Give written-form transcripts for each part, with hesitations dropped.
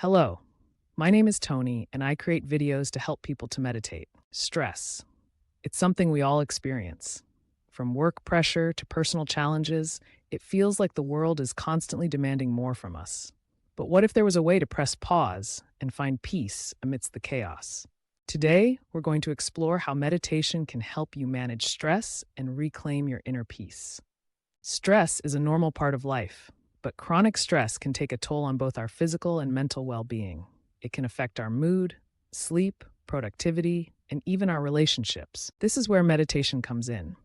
Hello, my name is Tony, and I create videos to help people to meditate. Stress. It's something we all experience. From work pressure to personal challenges, it feels like the world is constantly demanding more from us. But what if there was a way to press pause and find peace amidst the chaos? Today, we're going to explore how meditation can help you manage stress and reclaim your inner peace. Stress is a normal part of life, but chronic stress can take a toll on both our physical and mental well being. It can affect our mood, sleep, productivity, and even our relationships. This is where meditation comes in.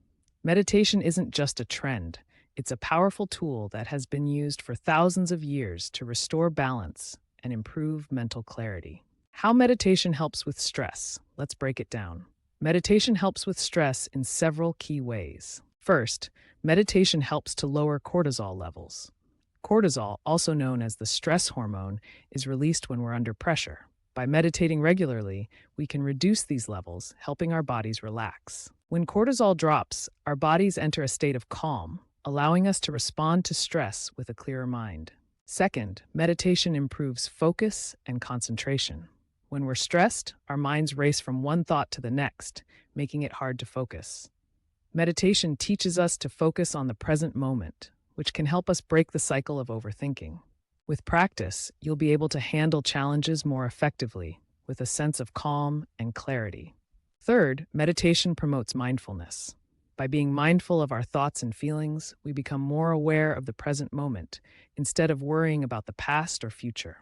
Meditation isn't just a trend, it's a powerful tool that has been used for thousands of years to restore balance and improve mental clarity. How meditation helps with stress? Let's break it down. Meditation helps with stress in several key ways. First, meditation helps to lower cortisol levels. Cortisol, also known as the stress hormone, is released when we're under pressure. By meditating regularly, we can reduce these levels, helping our bodies relax. When cortisol drops, our bodies enter a state of calm, allowing us to respond to stress with a clearer mind. Second, meditation improves focus and concentration. When we're stressed, our minds race from one thought to the next, making it hard to focus. Meditation teaches us to focus on the present moment, which can help us break the cycle of overthinking. With practice, you'll be able to handle challenges more effectively, with a sense of calm and clarity. Third, meditation promotes mindfulness. By being mindful of our thoughts and feelings, we become more aware of the present moment, instead of worrying about the past or future.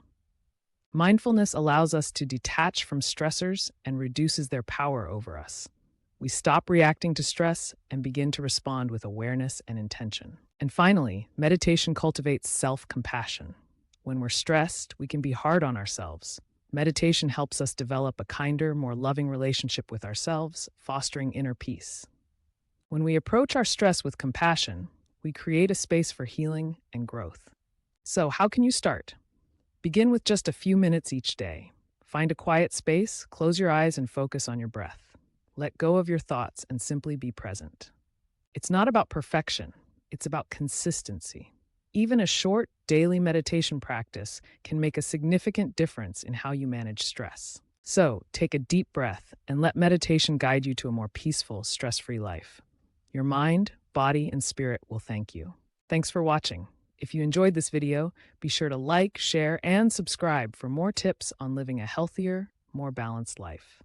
Mindfulness allows us to detach from stressors and reduces their power over us. We stop reacting to stress and begin to respond with awareness and intention. And finally, meditation cultivates self-compassion. When we're stressed, we can be hard on ourselves. Meditation helps us develop a kinder, more loving relationship with ourselves, fostering inner peace. When we approach our stress with compassion, we create a space for healing and growth. So, how can you start? Begin with just a few minutes each day. Find a quiet space, close your eyes, and focus on your breath. Let go of your thoughts and simply be present. It's not about perfection, it's about consistency. Even a short daily meditation practice can make a significant difference in how you manage stress. So, take a deep breath and let meditation guide you to a more peaceful, stress-free life. Your mind, body, and spirit will thank you. Thanks for watching. If you enjoyed this video, be sure to like, share, and subscribe for more tips on living a healthier, more balanced life.